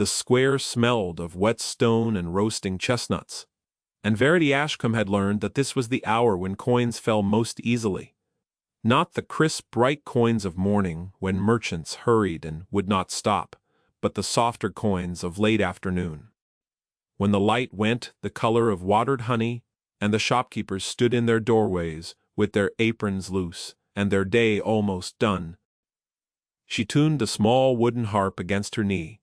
The square smelled of wet stone and roasting chestnuts, and Verity Ashcombe had learned that this was the hour when coins fell most easily. Not the crisp, bright coins of morning when merchants hurried and would not stop, but the softer coins of late afternoon, when the light went the color of watered honey, and the shopkeepers stood in their doorways with their aprons loose and their day almost done. She tuned the small wooden harp against her knee,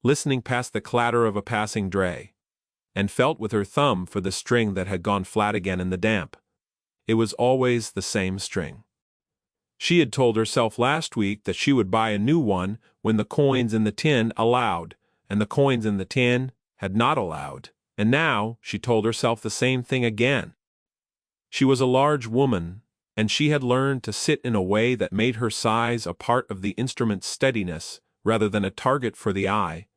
listening past the clatter of a passing dray, and felt with her thumb for the string that had gone flat again in the damp. It was always the same string. She had told herself last week that she would buy a new one when the coins in the tin allowed, and the coins in the tin had not allowed, and now she told herself the same thing again. She was a large woman, and she had learned to sit in a way that made her size a part of the instrument's steadiness rather than a target for the eye.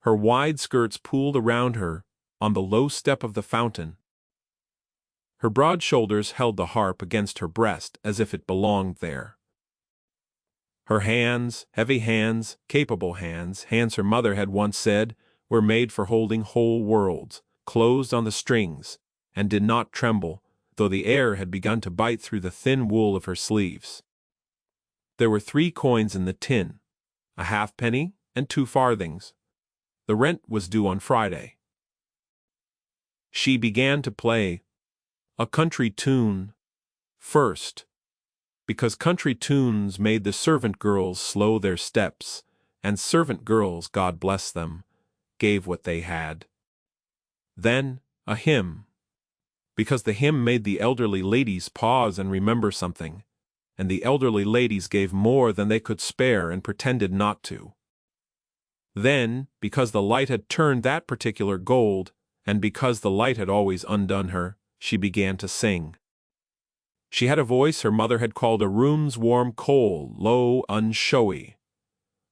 Her wide skirts pooled around her on the low step of the fountain. Her broad shoulders held the harp against her breast as if it belonged there. Her hands, heavy hands, capable hands, hands her mother had once said, were made for holding whole worlds, closed on the strings, and did not tremble, though the air had begun to bite through the thin wool of her sleeves. There were 3 coins in the tin, a halfpenny and 2 farthings. The rent was due on Friday. She began to play a country tune first, because country tunes made the servant girls slow their steps, and servant girls, God bless them, gave what they had. Then a hymn, because the hymn made the elderly ladies pause and remember something, and the elderly ladies gave more than they could spare and pretended not to. Then, because the light had turned that particular gold, and because the light had always undone her, she began to sing. She had a voice her mother had called a room's warm coal, low, unshowy.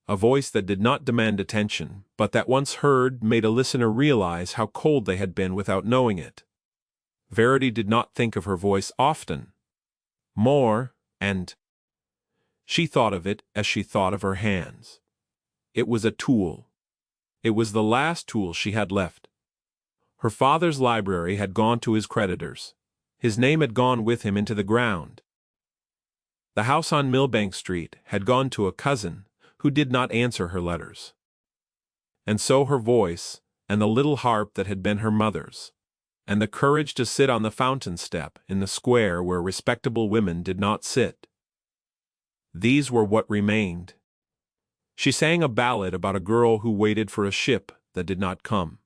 A voice that did not demand attention, but that once heard made a listener realize how cold they had been without knowing it. Verity did not think of her voice often. More, and she thought of it as she thought of her hands. It was a tool. It was the last tool she had left. Her father's library had gone to his creditors. His name had gone with him into the ground. The house on Millbank Street had gone to a cousin who did not answer her letters. And so her voice, and the little harp that had been her mother's, and the courage to sit on the fountain step in the square where respectable women did not sit. These were what remained. She sang a ballad about a girl who waited for a ship that did not come.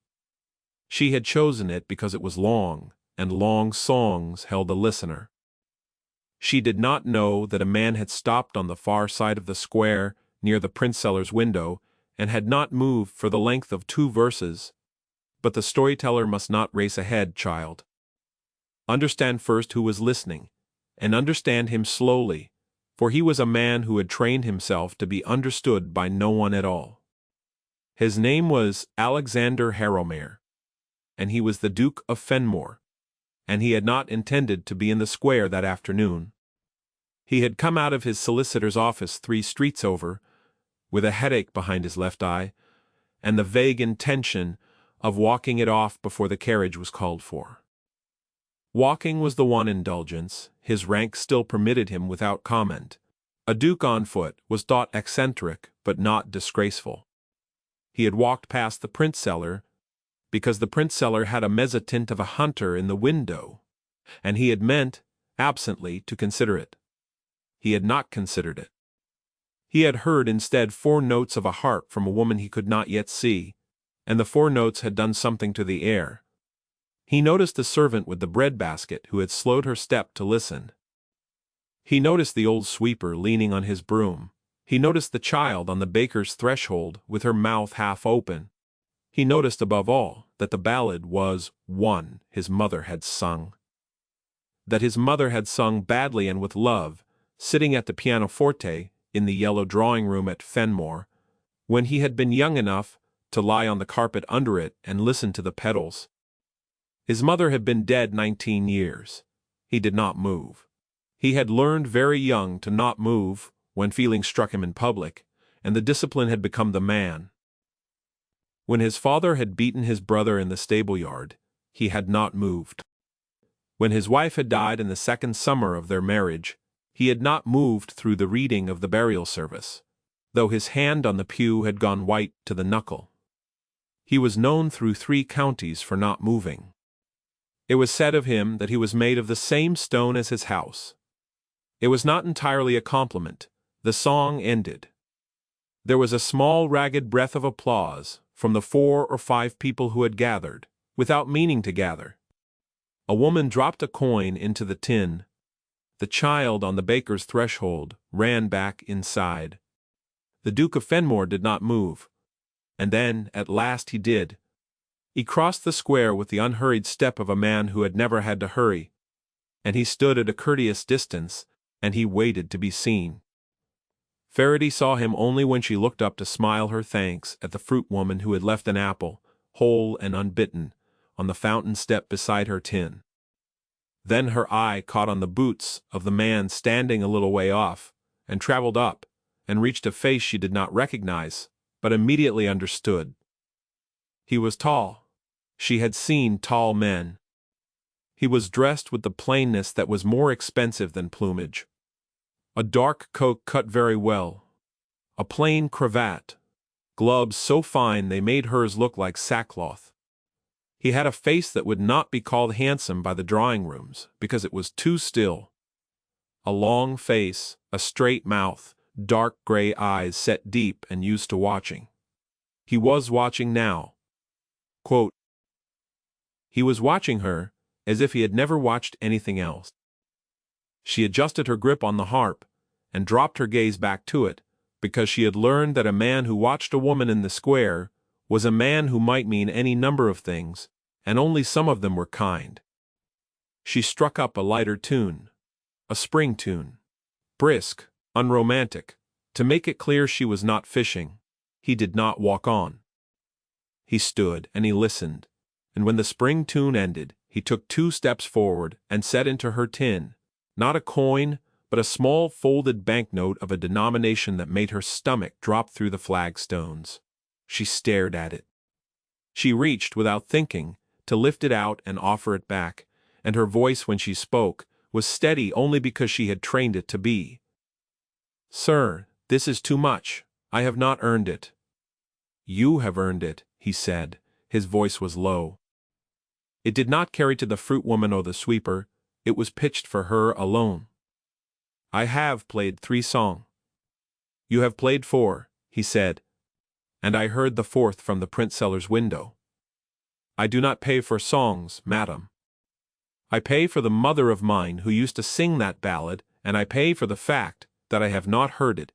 She had chosen it because it was long, and long songs held a listener. She did not know that a man had stopped on the far side of the square near the printseller's window and had not moved for the length of 2 verses. But the storyteller must not race ahead, child. Understand first who was listening, and understand him slowly, for he was a man who had trained himself to be understood by no one at all. His name was Alexander Harrowmere, and he was the Duke of Fenmore, and he had not intended to be in the square that afternoon. He had come out of his solicitor's office 3 streets over, with a headache behind his left eye, and the vague intention of walking it off before the carriage was called for. Walking was the one indulgence his rank still permitted him without comment. A duke on foot was thought eccentric but not disgraceful. He had walked past the print seller because the print seller had a mezzotint of a hunter in the window, and he had meant, absently, to consider it. He had not considered it. He had heard instead 4 notes of a harp from a woman he could not yet see, and the 4 notes had done something to the air. He noticed the servant with the bread basket who had slowed her step to listen. He noticed the old sweeper leaning on his broom. He noticed the child on the baker's threshold with her mouth half open. He noticed above all that the ballad was one his mother had sung. That his mother had sung badly and with love, sitting at the pianoforte in the yellow drawing-room at Fenmore, when he had been young enough to lie on the carpet under it and listen to the pedals. His mother had been dead 19 years. He did not move. He had learned very young to not move when feeling struck him in public, and the discipline had become the man. When his father had beaten his brother in the stable-yard, he had not moved. When his wife had died in the second summer of their marriage, he had not moved through the reading of the burial service, though his hand on the pew had gone white to the knuckle. He was known through 3 counties for not moving. It was said of him that he was made of the same stone as his house. It was not entirely a compliment. The song ended. There was a small ragged breath of applause from the 4 or 5 people who had gathered, without meaning to gather. A woman dropped a coin into the tin. The child on the baker's threshold ran back inside. The Duke of Fenmore did not move. And then, at last, he did. He crossed the square with the unhurried step of a man who had never had to hurry, and he stood at a courteous distance, and he waited to be seen. Verity saw him only when she looked up to smile her thanks at the fruit woman who had left an apple, whole and unbitten, on the fountain step beside her tin. Then her eye caught on the boots of the man standing a little way off, and traveled up, and reached a face she did not recognize, but immediately understood. He was tall. She had seen tall men. He was dressed with the plainness that was more expensive than plumage. A dark coat cut very well, a plain cravat, gloves so fine they made hers look like sackcloth. He had a face that would not be called handsome by the drawing rooms, because it was too still. A long face, a straight mouth, dark gray eyes set deep and used to watching. He was watching now. Quote, he was watching her, as if he had never watched anything else. She adjusted her grip on the harp, and dropped her gaze back to it, because she had learned that a man who watched a woman in the square was a man who might mean any number of things, and only some of them were kind. She struck up a lighter tune, a spring tune, brisk, unromantic, to make it clear she was not fishing. He did not walk on. He stood and he listened, and when the spring tune ended, he took 2 steps forward and set into her tin, not a coin, but a small folded banknote of a denomination that made her stomach drop through the flagstones. She stared at it. She reached, without thinking, to lift it out and offer it back, and her voice when she spoke was steady only because she had trained it to be. "Sir, this is too much. I have not earned it." "You have earned it," he said. His voice was low. It did not carry to the fruit woman or the sweeper. It was pitched for her alone. "I have played 3 songs. You have played 4, he said, and I heard the 4th from the print-seller's window. I do not pay for songs, madam. I pay for the mother of mine who used to sing that ballad, and I pay for the fact that I have not heard it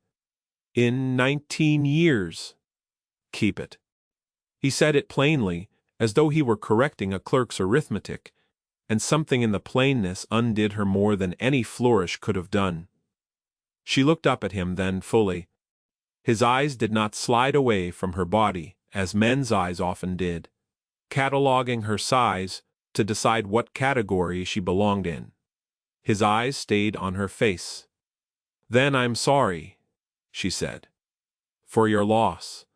in 19 years. Keep it." He said it plainly, as though he were correcting a clerk's arithmetic, and something in the plainness undid her more than any flourish could have done. She looked up at him then fully. His eyes did not slide away from her body, as men's eyes often did, cataloguing her size to decide what category she belonged in. His eyes stayed on her face. "Then I'm sorry," she said, "for your loss.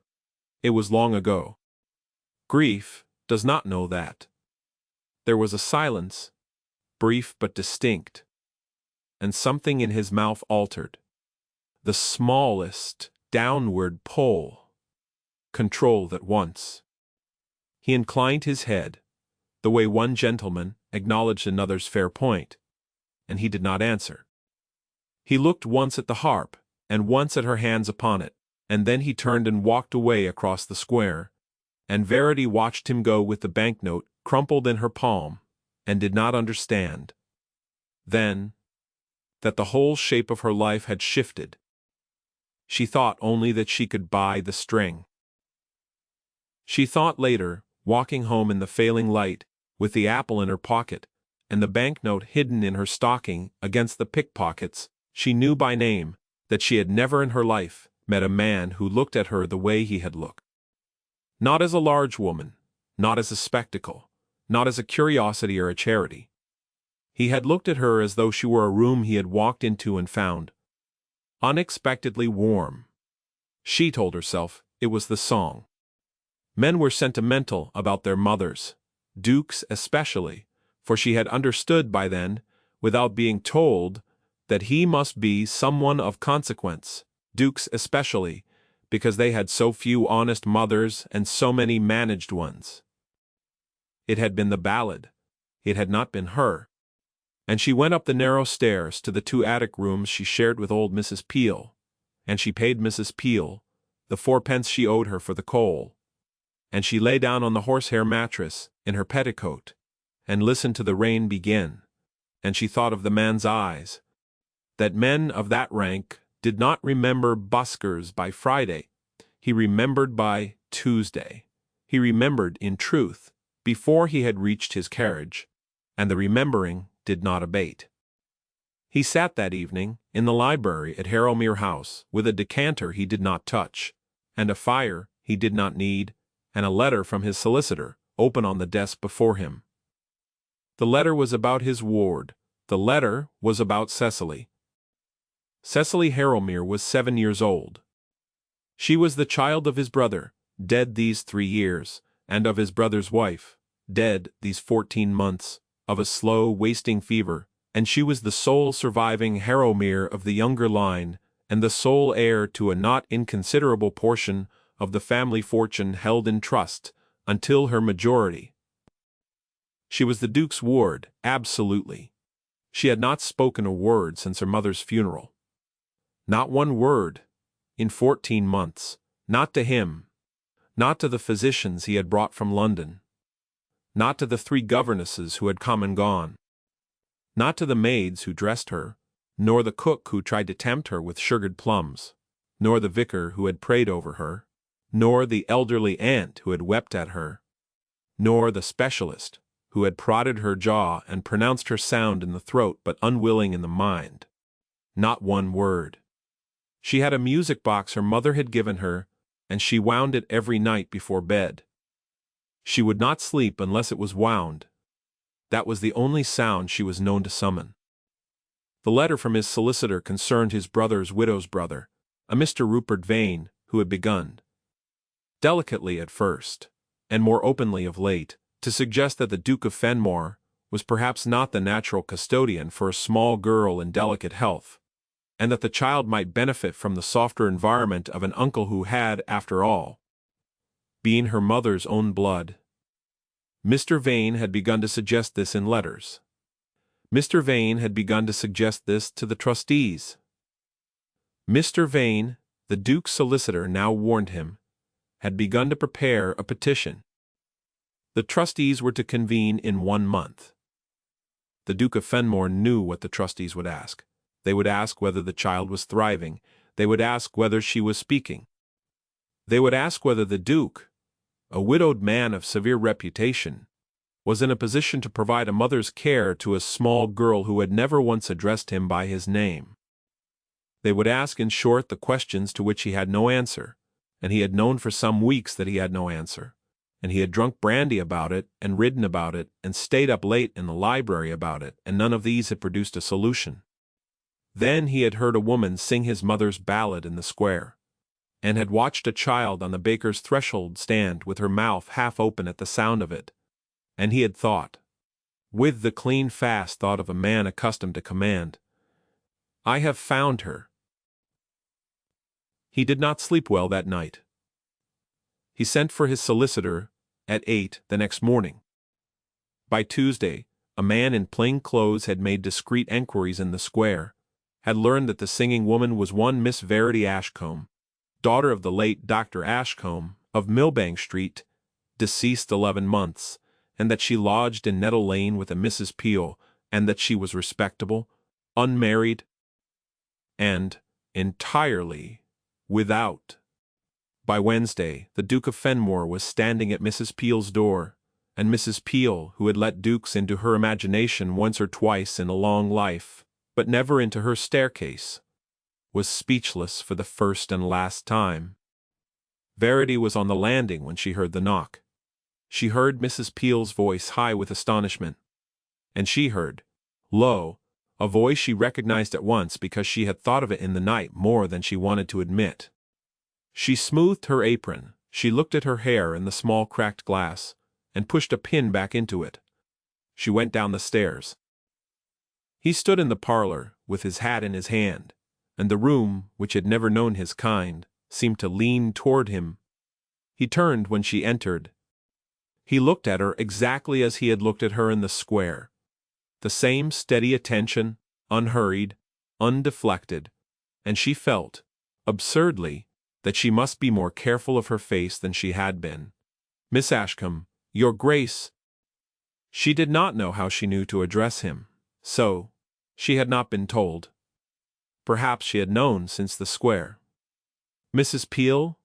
It was long ago. Grief does not know that." There was a silence, brief but distinct, and something in his mouth altered. The smallest downward pull, controlled at once. He inclined his head, the way one gentleman acknowledged another's fair point, and he did not answer. He looked once at the harp, and once at her hands upon it, and then he turned and walked away across the square, and Verity watched him go with the banknote crumpled in her palm, and did not understand. Then, that the whole shape of her life had shifted. She thought only that she could buy the string. She thought later, walking home in the failing light, with the apple in her pocket, and the banknote hidden in her stocking against the pickpockets she knew by name, that she had never in her life met a man who looked at her the way he had looked. Not as a large woman, not as a spectacle, not as a curiosity or a charity. He had looked at her as though she were a room he had walked into and found unexpectedly warm. She told herself it was the song. Men were sentimental about their mothers, dukes especially, for she had understood by then, without being told, that he must be someone of consequence, dukes especially, because they had so few honest mothers and so many managed ones. It had been the ballad. It had not been her. And she went up the narrow stairs to the 2 attic rooms she shared with old Mrs. Peel, and she paid Mrs. Peel the 4 pence she owed her for the coal. And she lay down on the horsehair mattress, in her petticoat, and listened to the rain begin, and she thought of the man's eyes, that men of that rank did not remember buskers by Friday, he remembered by Tuesday. He remembered, in truth, before he had reached his carriage, and the remembering did not abate. He sat that evening in the library at Harrowmere House with a decanter he did not touch, and a fire he did not need, and a letter from his solicitor open on the desk before him. The letter was about his ward. The letter was about Cecily. Cecily Harrowmere was 7 years old. She was the child of his brother, dead these 3 years, and of his brother's wife, dead these 14 months, of a slow, wasting fever, and she was the sole surviving Harrowmere of the younger line, and the sole heir to a not inconsiderable portion of the family fortune held in trust until her majority. She was the Duke's ward, absolutely. She had not spoken a word since her mother's funeral. Not one word, in 14 months, not to him, not to the physicians he had brought from London, not to the 3 governesses who had come and gone, not to the maids who dressed her, nor the cook who tried to tempt her with sugared plums, nor the vicar who had prayed over her, nor the elderly aunt who had wept at her, nor the specialist who had prodded her jaw and pronounced her sound in the throat but unwilling in the mind. Not one word. She had a music box her mother had given her, and she wound it every night before bed. She would not sleep unless it was wound. That was the only sound she was known to summon. The letter from his solicitor concerned his brother's widow's brother, a Mr. Rupert Vane, who had begun, delicately at first, and more openly of late, to suggest that the Duke of Fenmore was perhaps not the natural custodian for a small girl in delicate health, and that the child might benefit from the softer environment of an uncle who had, after all, been her mother's own blood. Mr. Vane had begun to suggest this in letters. Mr. Vane had begun to suggest this to the trustees. Mr. Vane, the Duke's solicitor now warned him, had begun to prepare a petition. The trustees were to convene in 1 month. The Duke of Fenmore knew what the trustees would ask. They would ask whether the child was thriving. They would ask whether she was speaking. They would ask whether the Duke, a widowed man of severe reputation, was in a position to provide a mother's care to a small girl who had never once addressed him by his name. They would ask, in short, the questions to which he had no answer, and he had known for some weeks that he had no answer, and he had drunk brandy about it, and ridden about it, and stayed up late in the library about it, and none of these had produced a solution. Then he had heard a woman sing his mother's ballad in the square, and had watched a child on the baker's threshold stand with her mouth half open at the sound of it, and he had thought, with the clean fast thought of a man accustomed to command, "I have found her." He did not sleep well that night. He sent for his solicitor at 8 the next morning. By Tuesday, a man in plain clothes had made discreet enquiries in the square, had learned that the singing woman was one Miss Verity Ashcombe, daughter of the late Dr. Ashcombe, of Millbank Street, deceased 11 months, and that she lodged in Nettle Lane with a Mrs. Peel, and that she was respectable, unmarried, and entirely without. By Wednesday, the Duke of Fenmore was standing at Mrs. Peel's door, and Mrs. Peel, who had let dukes into her imagination once or twice in a long life, but never into her staircase, was speechless for the first and last time. Verity was on the landing when she heard the knock. She heard Mrs. Peel's voice high with astonishment, and she heard, low, a voice she recognized at once because she had thought of it in the night more than she wanted to admit. She smoothed her apron, She looked at her hair in the small cracked glass, and pushed a pin back into it. She went down the stairs. He stood in the parlor, with his hat in his hand, and the room, which had never known his kind, seemed to lean toward him. He turned when she entered. He looked at her exactly as he had looked at her in the square. The same steady attention, unhurried, undeflected, and she felt, absurdly, that she must be more careful of her face than she had been. "Miss Ashcombe, Your Grace." She did not know how she knew to address him, so she had not been told. Perhaps she had known since the square. "Mrs. Peel,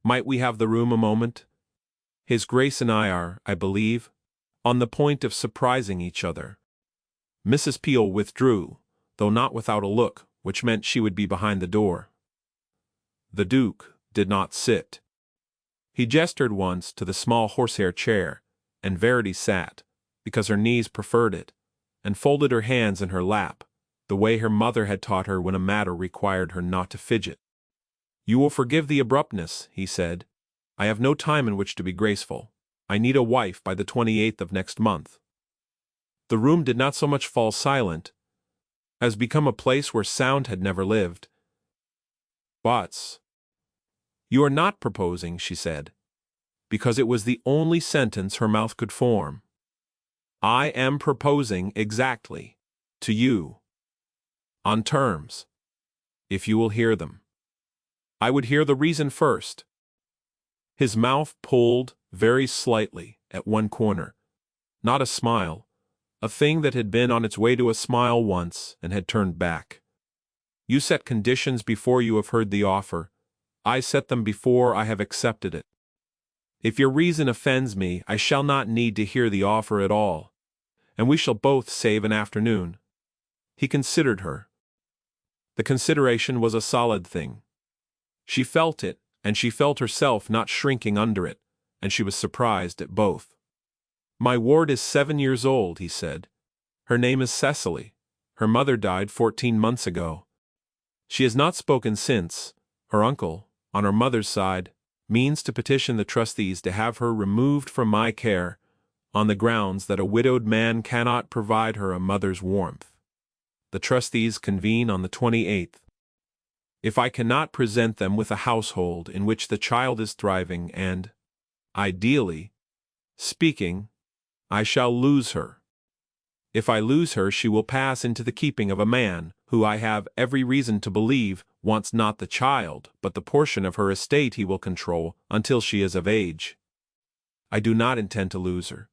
might we have the room a moment? His Grace and I are, I believe, on the point of surprising each other." Mrs. Peel withdrew, though not without a look, which meant she would be behind the door. The Duke did not sit. He gestured once to the small horsehair chair, and Verity sat, because her knees preferred it, and folded her hands in her lap, the way her mother had taught her when a matter required her not to fidget. "You will forgive the abruptness," he said. "I have no time in which to be graceful. I need a wife by the 28th of next month." The room did not so much fall silent as become a place where sound had never lived. "But you are not proposing," she said, because it was the only sentence her mouth could form. "I am proposing exactly to you. On terms. If you will hear them." "I would hear the reason first." His mouth pulled very slightly at one corner. Not a smile, a thing that had been on its way to a smile once and had turned back. "You set conditions before you have heard the offer. I set them before I have accepted it. If your reason offends me, I shall not need to hear the offer at all, and we shall both save an afternoon." He considered her. The consideration was a solid thing. She felt it, and she felt herself not shrinking under it, and she was surprised at both. "My ward is 7 years old," he said. "Her name is Cecily. Her mother died 14 months ago. She has not spoken since. Her uncle, on her mother's side, means to petition the trustees to have her removed from my care, on the grounds that a widowed man cannot provide her a mother's warmth. The trustees convene on the 28th. If I cannot present them with a household in which the child is thriving and, ideally speaking, I shall lose her. If I lose her, she will pass into the keeping of a man who, I have every reason to believe, wants not the child, but the portion of her estate he will control until she is of age. I do not intend to lose her.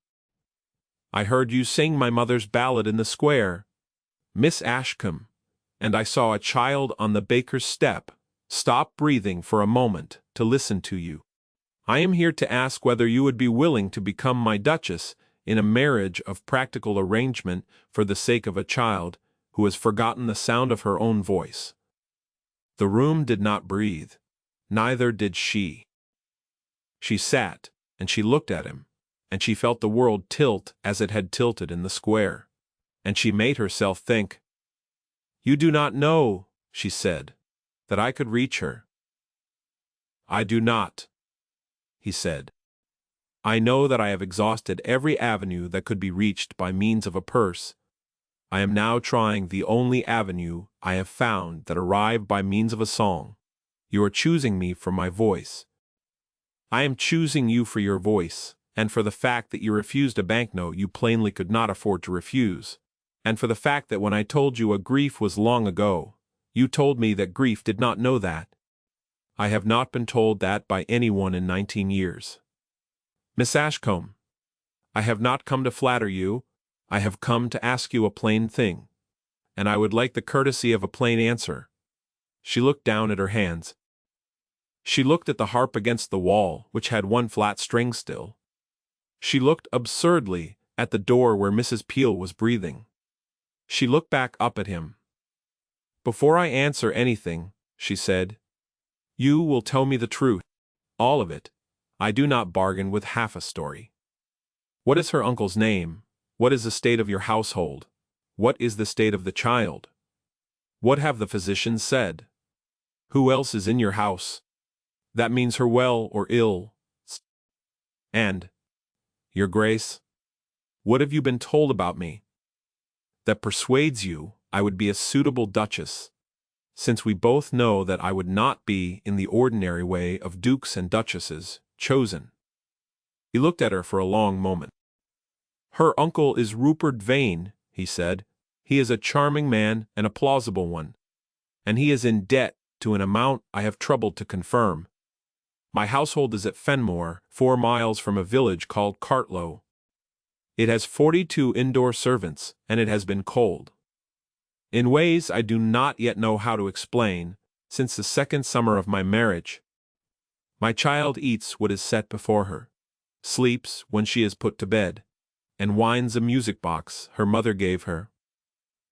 I heard you sing my mother's ballad in the square, Miss Ashcombe, and I saw a child on the baker's step stop breathing for a moment to listen to you. I am here to ask whether you would be willing to become my duchess in a marriage of practical arrangement for the sake of a child who has forgotten the sound of her own voice." The room did not breathe. Neither did she. She sat, and she looked at him, and she felt the world tilt as it had tilted in the square, and she made herself think. "You do not know," she said, "that I could reach her." "I do not," he said. "I know that I have exhausted every avenue that could be reached by means of a purse. I am now trying the only avenue I have found that arrived by means of a song. You are choosing me for my voice. I am choosing you for your voice, and for the fact that you refused a banknote you plainly could not afford to refuse, and for the fact that when I told you a grief was long ago, you told me that grief did not know that. I have not been told that by anyone in 19 years. Miss Ashcombe, I have not come to flatter you, I have come to ask you a plain thing, and I would like the courtesy of a plain answer." She looked down at her hands. She looked at the harp against the wall, which had one flat string still. She looked absurdly at the door where Mrs. Peel was breathing. She looked back up at him. "Before I answer anything," she said, "you will tell me the truth, all of it. I do not bargain with half a story. What is her uncle's name? What is the state of your household? What is the state of the child? What have the physicians said? Who else is in your house? That means her well or ill, And, Your Grace, what have you been told about me that persuades you I would be a suitable duchess, since we both know that I would not be in the ordinary way of dukes and duchesses chosen? He looked at her for a long moment. Her uncle is Rupert Vane, he said. He is a charming man and a plausible one, and he is in debt to an amount I have troubled to confirm. My household is at Fenmore, 4 miles from a village called Cartlow. It has 42 indoor servants, and it has been cold, in ways I do not yet know how to explain, since the second summer of my marriage. My child eats what is set before her, sleeps when she is put to bed, and winds a music box her mother gave her.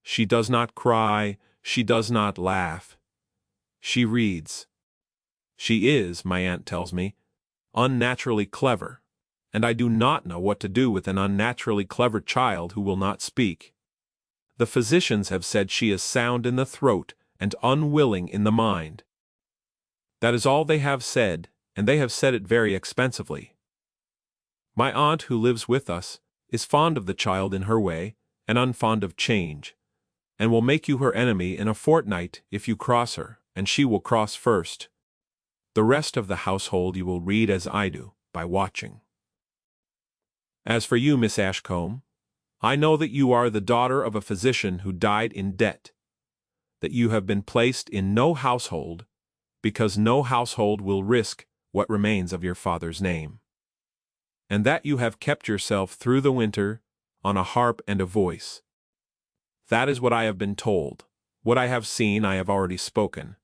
She does not cry, she does not laugh. She reads. She is, my aunt tells me, unnaturally clever, and I do not know what to do with an unnaturally clever child who will not speak. The physicians have said she is sound in the throat and unwilling in the mind. That is all they have said, and they have said it very expensively. My aunt, who lives with us, is fond of the child in her way, and unfond of change, and will make you her enemy in a fortnight if you cross her, and she will cross first. The rest of the household you will read as I do, by watching. As for you, Miss Ashcombe, I know that you are the daughter of a physician who died in debt, that you have been placed in no household, because no household will risk what remains of your father's name, and that you have kept yourself through the winter on a harp and a voice. That is what I have been told. What I have seen I have already spoken.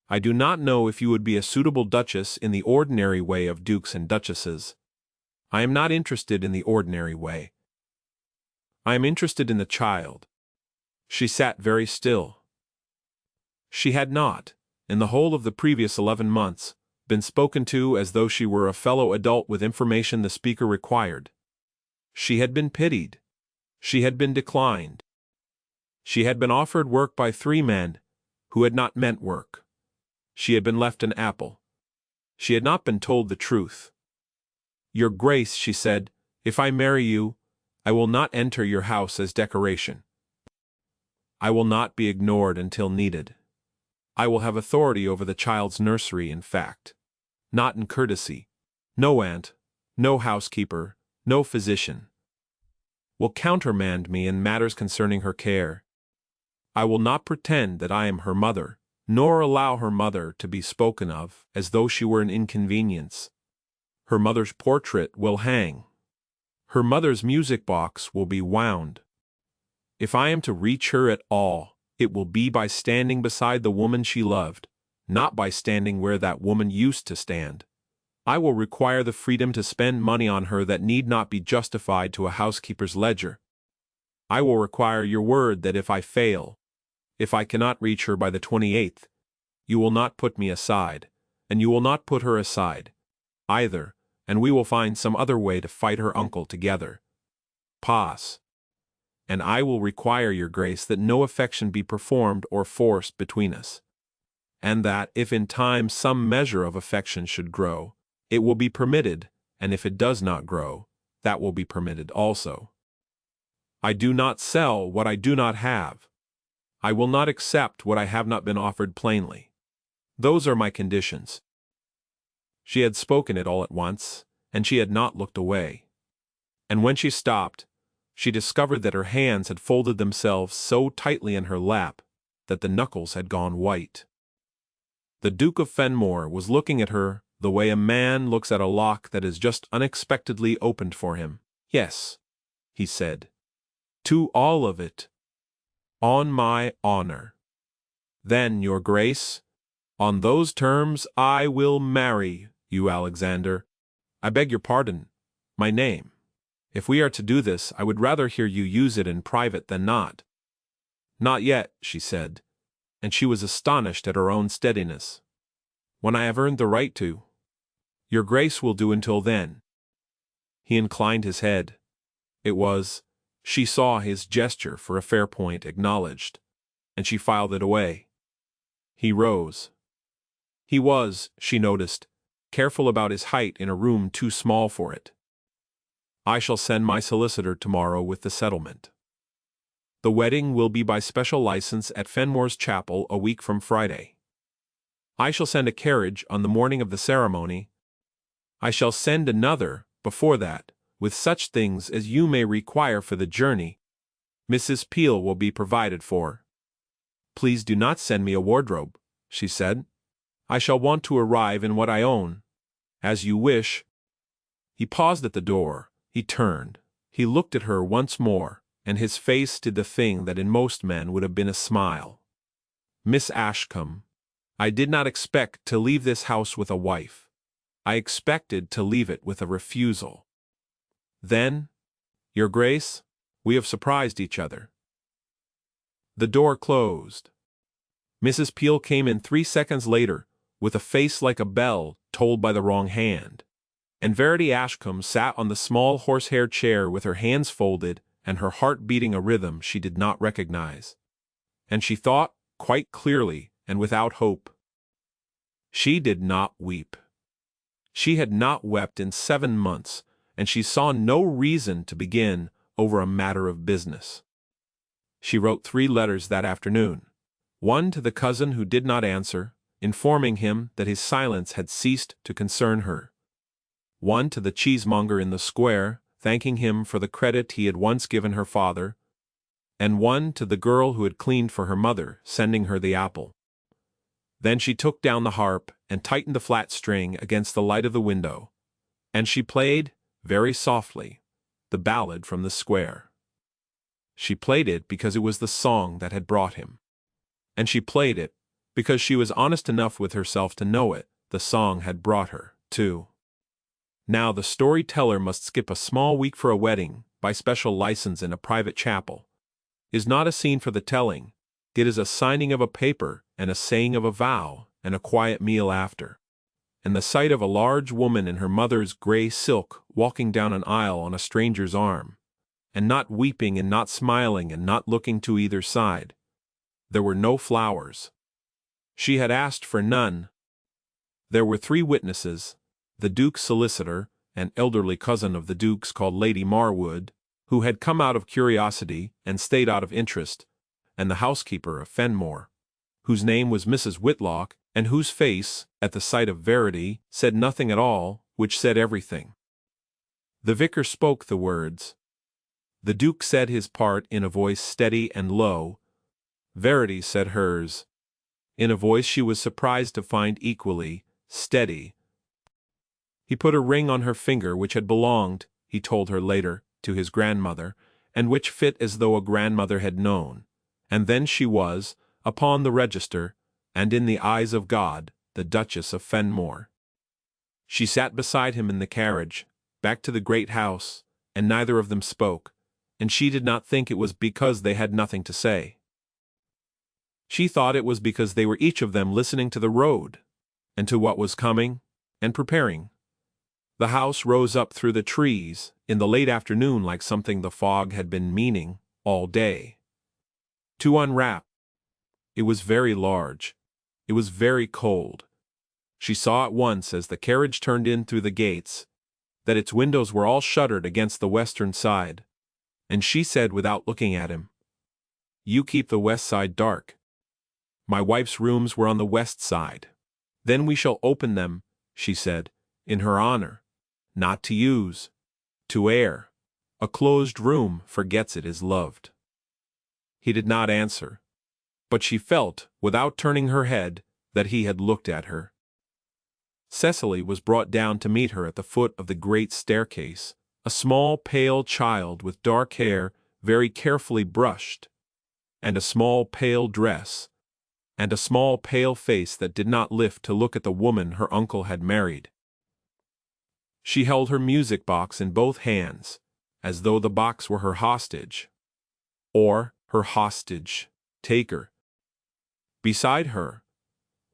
I do not know if you would be a suitable duchess in the ordinary way of dukes and duchesses. I am not interested in the ordinary way. I am interested in the child. She sat very still. She had not, in the whole of the previous 11 months, been spoken to as though she were a fellow adult with information the speaker required. She had been pitied. She had been declined. She had been offered work by 3 men who had not meant work. She had been left an apple. She had not been told the truth. Your Grace, she said, if I marry you, I will not enter your house as decoration. I will not be ignored until needed. I will have authority over the child's nursery in fact, not in courtesy. No aunt, no housekeeper, no physician will countermand me in matters concerning her care. I will not pretend that I am her mother, nor allow her mother to be spoken of as though she were an inconvenience. Her mother's portrait will hang. Her mother's music box will be wound. If I am to reach her at all, it will be by standing beside the woman she loved, not by standing where that woman used to stand. I will require the freedom to spend money on her that need not be justified to a housekeeper's ledger. I will require your word that if I fail, if I cannot reach her by the 28th, you will not put me aside, and you will not put her aside, either, and we will find some other way to fight her uncle together. Pass. And I will require, your Grace, that no affection be performed or forced between us, and that if in time some measure of affection should grow, it will be permitted, and if it does not grow, that will be permitted also. I do not sell what I do not have. I will not accept what I have not been offered plainly. Those are my conditions. She had spoken it all at once, and she had not looked away. And when she stopped, she discovered that her hands had folded themselves so tightly in her lap that the knuckles had gone white. The Duke of Fenmore was looking at her the way a man looks at a lock that is just unexpectedly opened for him. Yes, he said. To all of it. On my honor. Then, your Grace, on those terms I will marry you, Alexander. I beg your pardon. My name. If we are to do this, I would rather hear you use it in private than not. Not yet, she said, and she was astonished at her own steadiness. When I have earned the right to. Your Grace will do until then. He inclined his head. It was, she saw his gesture for a fair point acknowledged, and she filed it away. He rose. He was, she noticed, careful about his height in a room too small for it. I shall send my solicitor tomorrow with the settlement. The wedding will be by special license at Fenmore's Chapel a week from Friday. I shall send a carriage on the morning of the ceremony. I shall send another, before that, with such things as you may require for the journey. Mrs. Peel will be provided for. Please do not send me a wardrobe, she said. I shall want to arrive in what I own. As you wish. He paused at the door, he turned, he looked at her once more, and his face did the thing that in most men would have been a smile. Miss Ashcombe, I did not expect to leave this house with a wife. I expected to leave it with a refusal. Then, Your Grace, we have surprised each other. The door closed. Mrs. Peel came in 3 seconds later, with a face like a bell tolled by the wrong hand, and Verity Ashcombe sat on the small horsehair chair with her hands folded and her heart beating a rhythm she did not recognize. And she thought, quite clearly and without hope. She did not weep. She had not wept in 7 months, and she saw no reason to begin over a matter of business. She wrote 3 letters that afternoon, one to the cousin who did not answer, informing him that his silence had ceased to concern her, one to the cheesemonger in the square, thanking him for the credit he had once given her father, and one to the girl who had cleaned for her mother, sending her the apple. Then she took down the harp and tightened the flat string against the light of the window, and she played, very softly, the ballad from the square. She played it because it was the song that had brought him. And she played it because she was honest enough with herself to know it, the song had brought her, too. Now the storyteller must skip a small week for a wedding, by special license in a private chapel, is not a scene for the telling. It is a signing of a paper, and a saying of a vow, and a quiet meal after. And the sight of a large woman in her mother's gray silk walking down an aisle on a stranger's arm, and not weeping and not smiling and not looking to either side. There were no flowers. She had asked for none. There were 3 witnesses, the Duke's solicitor, an elderly cousin of the Duke's called Lady Marwood, who had come out of curiosity and stayed out of interest, and the housekeeper of Fenmore, whose name was Mrs. Whitlock, and whose face, at the sight of Verity, said nothing at all, which said everything. The vicar spoke the words. The Duke said his part in a voice steady and low. Verity said hers, in a voice she was surprised to find equally steady. He put a ring on her finger which had belonged, he told her later, to his grandmother, and which fit as though a grandmother had known. And then she was, upon the register, and in the eyes of God, the Duchess of Fenmore. She sat beside him in the carriage, back to the great house, and neither of them spoke, and she did not think it was because they had nothing to say. She thought it was because they were each of them listening to the road, and to what was coming, and preparing. The house rose up through the trees, in the late afternoon like something the fog had been meaning, all day. To unwrap. It was very large. It was very cold. She saw at once as the carriage turned in through the gates, that its windows were all shuttered against the western side, and she said without looking at him, "You keep the west side dark." My wife's rooms were on the west side. Then we shall open them, she said, in her honor, not to use, to air. A closed room forgets it is loved. He did not answer, but she felt, without turning her head, that he had looked at her. Cecily was brought down to meet her at the foot of the great staircase, a small pale child with dark hair very carefully brushed, and a small pale dress, and a small pale face that did not lift to look at the woman her uncle had married. She held her music box in both hands, as though the box were her hostage, or her hostage taker. Beside her,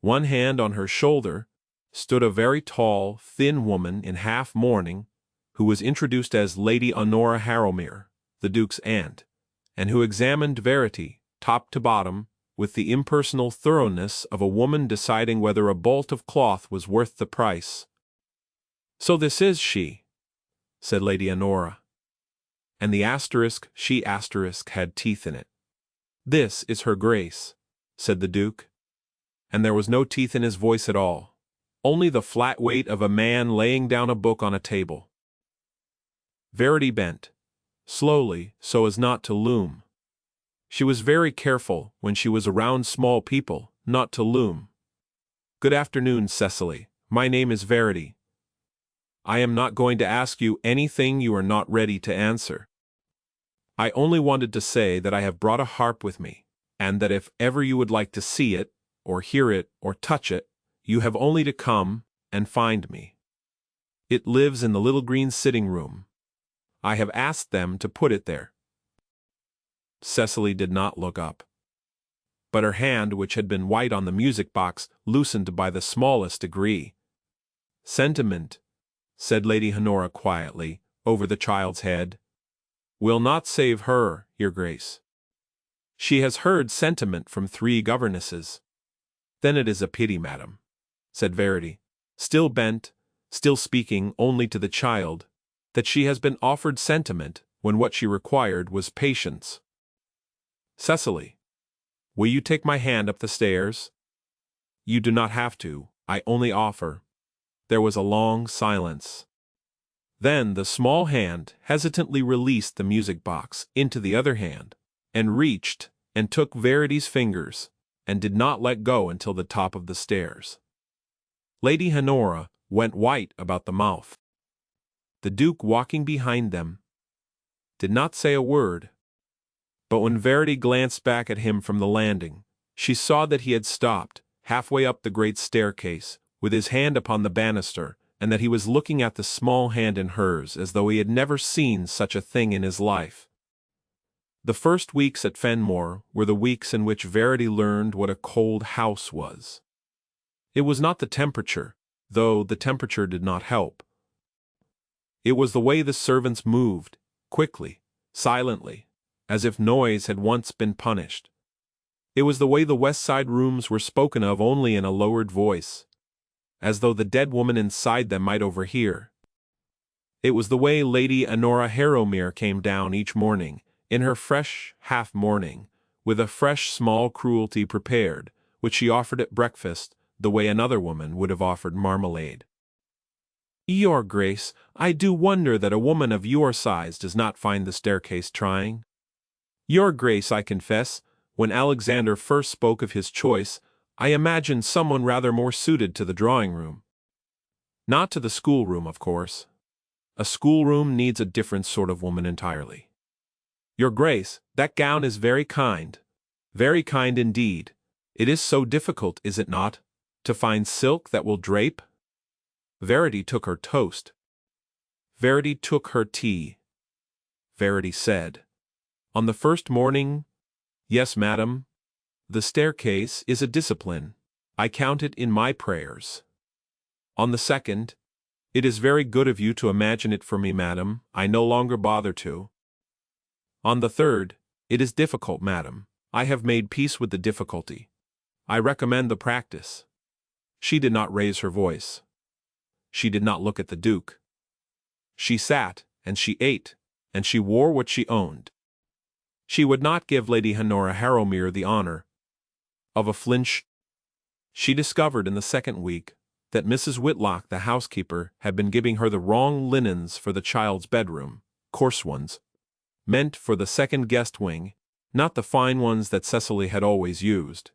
one hand on her shoulder, stood a very tall, thin woman in half-mourning, who was introduced as Lady Honora Harrowmere, the Duke's aunt, and who examined Verity, top to bottom, with the impersonal thoroughness of a woman deciding whether a bolt of cloth was worth the price, So this is she, said Lady Honora. And the she had teeth in it. This is her grace, said the Duke. And there was no teeth in his voice at all, only the flat weight of a man laying down a book on a table. Verity bent, slowly so as not to loom. She was very careful, when she was around small people, not to loom. Good afternoon, Cecily. My name is Verity. I am not going to ask you anything you are not ready to answer. I only wanted to say that I have brought a harp with me, and that if ever you would like to see it, or hear it, or touch it, you have only to come and find me. It lives in the little green sitting room. I have asked them to put it there. Cecily did not look up. But her hand, which had been white on the music box, loosened by the smallest degree. Sentiment, said Lady Honora quietly, over the child's head, will not save her, your grace. She has heard sentiment from 3 governesses. Then it is a pity, madam, said Verity, still bent, still speaking only to the child, that she has been offered sentiment when what she required was patience. Cecily, will you take my hand up the stairs? You do not have to, I only offer. There was a long silence. Then the small hand hesitantly released the music box into the other hand, and reached and took Verity's fingers, and did not let go until the top of the stairs. Lady Honora went white about the mouth. The Duke, walking behind them, did not say a word. But when Verity glanced back at him from the landing, she saw that he had stopped, halfway up the great staircase, with his hand upon the banister, and that he was looking at the small hand in hers as though he had never seen such a thing in his life. The first weeks at Fenmore were the weeks in which Verity learned what a cold house was. It was not the temperature, though the temperature did not help. It was the way the servants moved, quickly, silently, as if noise had once been punished. It was the way the West Side rooms were spoken of only in a lowered voice, as though the dead woman inside them might overhear. It was the way Lady Honora Harrowmere came down each morning, in her fresh half-mourning, with a fresh small cruelty prepared, which she offered at breakfast the way another woman would have offered marmalade. Your Grace, I do wonder that a woman of your size does not find the staircase trying. Your Grace, I confess, when Alexander first spoke of his choice, I imagined someone rather more suited to the drawing-room. Not to the schoolroom, of course. A schoolroom needs a different sort of woman entirely. Your Grace, that gown is very kind indeed. It is so difficult, is it not, to find silk that will drape? Verity took her toast. Verity took her tea. Verity said, on the first morning, yes, madam, the staircase is a discipline. I count it in my prayers. On the second, it is very good of you to imagine it for me, madam. I no longer bother to. On the third, it is difficult, madam. I have made peace with the difficulty. I recommend the practice. She did not raise her voice. She did not look at the Duke. She sat, and she ate, and she wore what she owned. She would not give Lady Honora Harrowmere the honor of a flinch. She discovered in the second week that Mrs. Whitlock, the housekeeper, had been giving her the wrong linens for the child's bedroom, coarse ones, meant for the second guest wing, not the fine ones that Cecily had always used.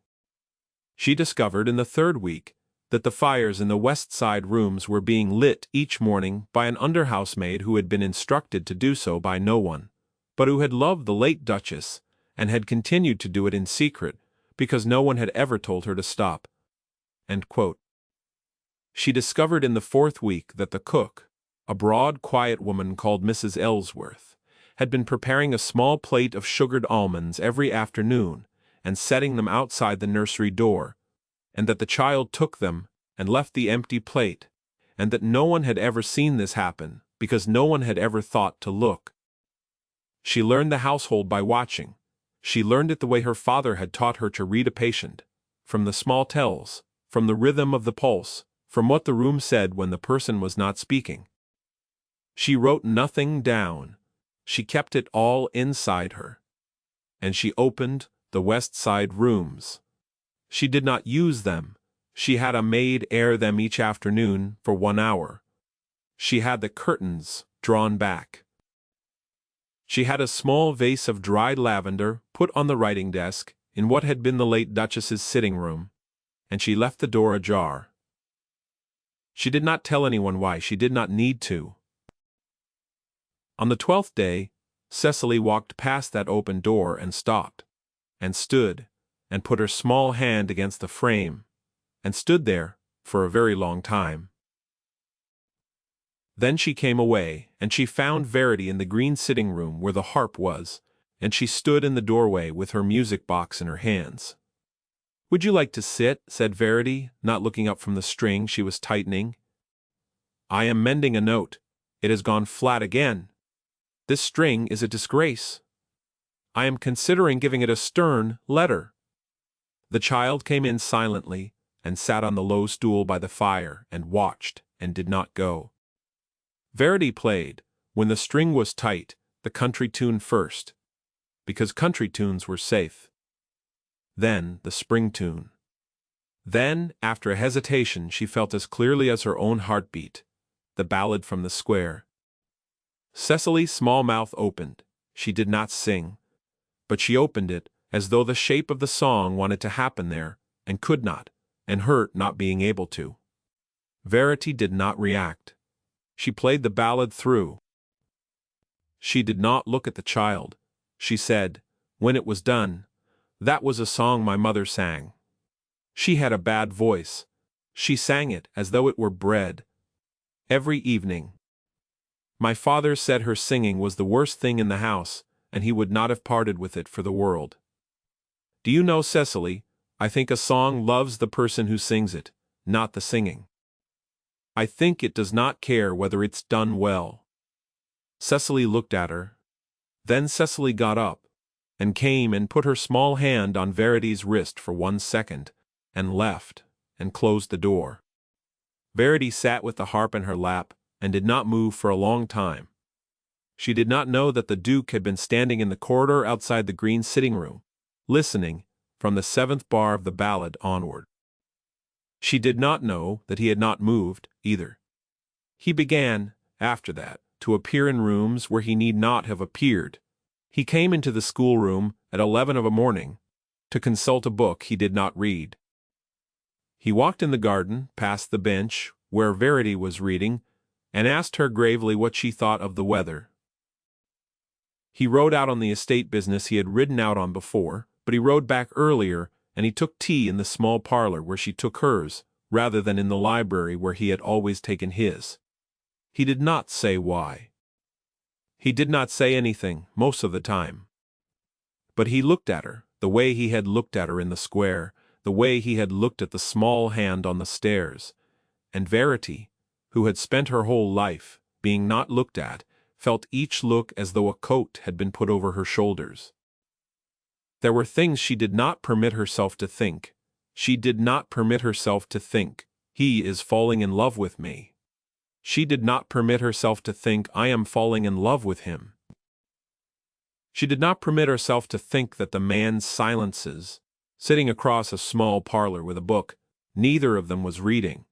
She discovered in the third week that the fires in the West Side rooms were being lit each morning by an under-housemaid who had been instructed to do so by no one, but who had loved the late Duchess, and had continued to do it in secret, because no one had ever told her to stop. She discovered in the fourth week that the cook, a broad, quiet woman called Mrs. Ellsworth, had been preparing a small plate of sugared almonds every afternoon, and setting them outside the nursery door, and that the child took them and left the empty plate, and that no one had ever seen this happen, because no one had ever thought to look. She learned the household by watching. She learned it the way her father had taught her to read a patient, from the small tells, from the rhythm of the pulse, from what the room said when the person was not speaking. She wrote nothing down. She kept it all inside her. And she opened the west side rooms. She did not use them. She had a maid air them each afternoon for 1 hour. She had the curtains drawn back. She had a small vase of dried lavender put on the writing desk in what had been the late Duchess's sitting room, and she left the door ajar. She did not tell anyone why. She did not need to. On the 12th day, Cecily walked past that open door and stopped, and stood, and put her small hand against the frame, and stood there for a very long time. Then she came away, and she found Verity in the green sitting room where the harp was, and she stood in the doorway with her music box in her hands. "Would you like to sit?" said Verity, not looking up from the string she was tightening. "I am mending a note. It has gone flat again. This string is a disgrace. I am considering giving it a stern letter." The child came in silently, and sat on the low stool by the fire, and watched, and did not go. Verity played, when the string was tight, the country tune first, because country tunes were safe. Then the spring tune. Then, after a hesitation she felt as clearly as her own heartbeat, the ballad from the square. Cecily's small mouth opened. She did not sing, but she opened it as though the shape of the song wanted to happen there, and could not, and hurt not being able to. Verity did not react. She played the ballad through. She did not look at the child. She said, when it was done, "That was a song my mother sang. She had a bad voice. She sang it as though it were bread. Every evening. My father said her singing was the worst thing in the house, and he would not have parted with it for the world. Do you know, Cecily, I think a song loves the person who sings it, not the singing. I think it does not care whether it's done well." Cecily looked at her. Then Cecily got up, and came and put her small hand on Verity's wrist for 1 second, and left, and closed the door. Verity sat with the harp in her lap, and did not move for a long time. She did not know that the Duke had been standing in the corridor outside the green sitting room, listening, from the 7th bar of the ballad onward. She did not know that he had not moved, either. He began, after that, to appear in rooms where he need not have appeared. He came into the schoolroom at 11 of a morning, to consult a book he did not read. He walked in the garden, past the bench, where Verity was reading, and asked her gravely what she thought of the weather. He rode out on the estate business he had ridden out on before, but he rode back earlier, and he took tea in the small parlor where she took hers, rather than in the library where he had always taken his. He did not say why. He did not say anything, most of the time. But he looked at her, the way he had looked at her in the square, the way he had looked at the small hand on the stairs, and Verity, who had spent her whole life, being not looked at, felt each look as though a coat had been put over her shoulders. There were things she did not permit herself to think. She did not permit herself to think, "He is falling in love with me." She did not permit herself to think, "I am falling in love with him." She did not permit herself to think that the man's silences, sitting across a small parlor with a book, neither of them was reading,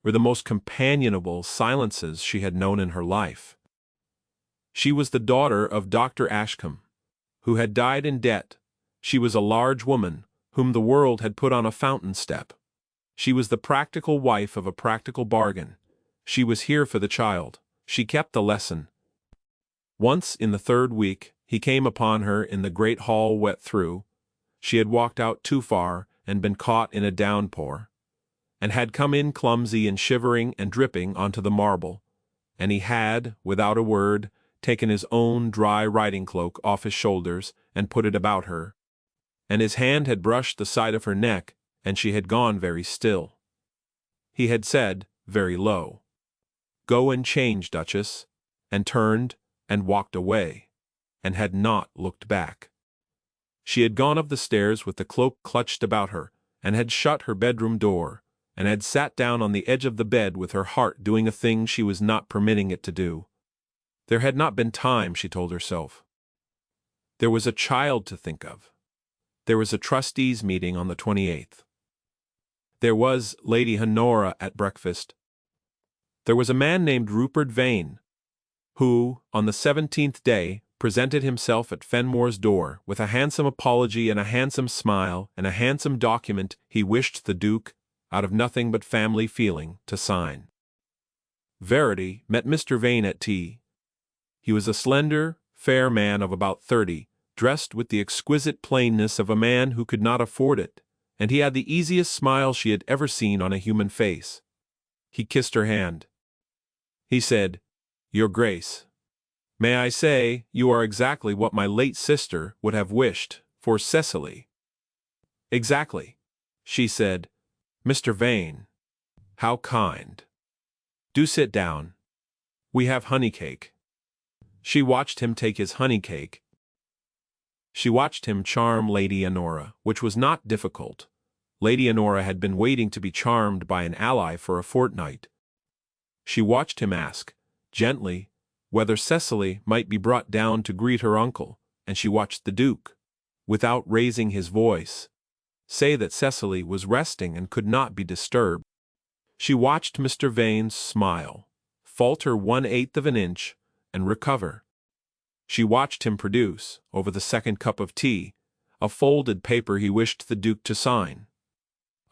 were the most companionable silences she had known in her life. She was the daughter of Dr. Ashcombe, who had died in debt. She was a large woman, whom the world had put on a fountain step. She was the practical wife of a practical bargain. She was here for the child. She kept the lesson. Once in the 3rd week, he came upon her in the great hall wet through. She had walked out too far and been caught in a downpour, and had come in clumsy and shivering and dripping onto the marble, and he had, without a word, taken his own dry riding cloak off his shoulders and put it about her, and his hand had brushed the side of her neck, and she had gone very still. He had said, very low, "Go and change, Duchess," and turned and walked away, and had not looked back. She had gone up the stairs with the cloak clutched about her, and had shut her bedroom door, and had sat down on the edge of the bed with her heart doing a thing she was not permitting it to do. There had not been time, she told herself. There was a child to think of. There was a trustees' meeting on the 28th. There was Lady Honora at breakfast. There was a man named Rupert Vane, who, on the 17th day, presented himself at Fenmore's door with a handsome apology and a handsome smile and a handsome document he wished the Duke, out of nothing but family feeling, to sign. Verity met Mr. Vane at tea. He was a slender, fair man of about 30, dressed with the exquisite plainness of a man who could not afford it, and he had the easiest smile she had ever seen on a human face. He kissed her hand. He said, "Your Grace, may I say, you are exactly what my late sister would have wished for Cecily." "Exactly," she said. "Mr. Vane, how kind. Do sit down. We have honey cake." She watched him take his honey cake. She watched him charm Lady Honora, which was not difficult. Lady Honora had been waiting to be charmed by an ally for a fortnight. She watched him ask, gently, whether Cecily might be brought down to greet her uncle, and she watched the Duke, without raising his voice, say that Cecily was resting and could not be disturbed. She watched Mr. Vane smile, falter 1/8 of an inch, and recover. She watched him produce, over the second cup of tea, a folded paper he wished the Duke to sign.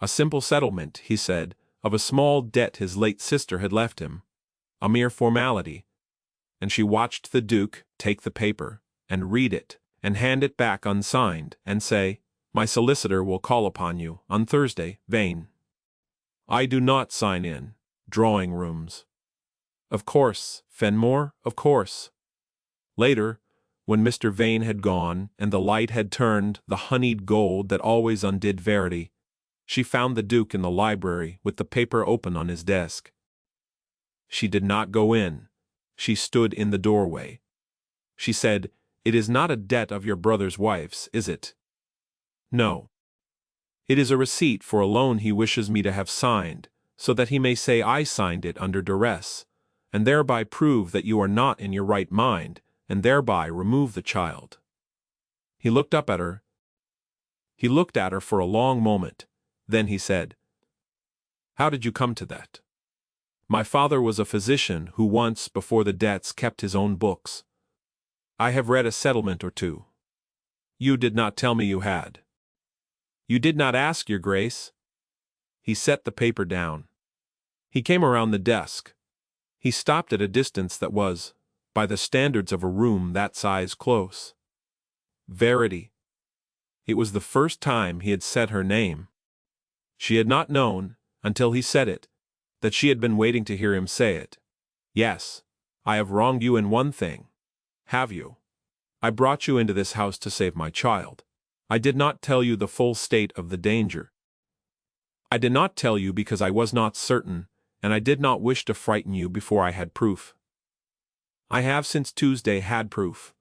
A simple settlement, he said, of a small debt his late sister had left him. A mere formality. And she watched the Duke take the paper, and read it, and hand it back unsigned, and say, "My solicitor will call upon you on Thursday, Vane. I do not sign in drawing rooms." "Of course, Fenmore, of course." Later, when Mr. Vane had gone and the light had turned the honeyed gold that always undid Verity, she found the Duke in the library with the paper open on his desk. She did not go in. She stood in the doorway. She said, "It is not a debt of your brother's wife's, is it?" "No. It is a receipt for a loan he wishes me to have signed, so that he may say I signed it under duress, and thereby prove that you are not in your right mind, and thereby remove the child." He looked up at her. He looked at her for a long moment. Then he said, "How did you come to that?" "My father was a physician who once, before the debts, kept his own books. I have read a settlement or two." "You did not tell me you had." "You did not ask, your Grace." He set the paper down. He came around the desk. He stopped at a distance that was, by the standards of a room that size, close. Verity. It was the first time he had said her name. She had not known, until he said it, that she had been waiting to hear him say it. "Yes, I have wronged you in one thing." "Have you?" "I brought you into this house to save my child. I did not tell you the full state of the danger. I did not tell you because I was not certain, and I did not wish to frighten you before I had proof. I have since Tuesday had proof.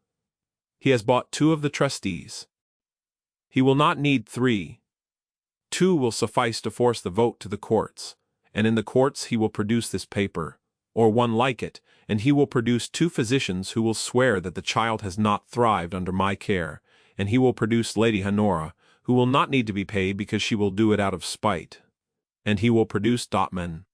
He has bought 2 of the trustees. He will not need 3. 2 will suffice to force the vote to the courts, and in the courts he will produce this paper, or one like it, and he will produce 2 physicians who will swear that the child has not thrived under my care, and he will produce Lady Honora, who will not need to be paid because she will do it out of spite, and he will produce Dotman,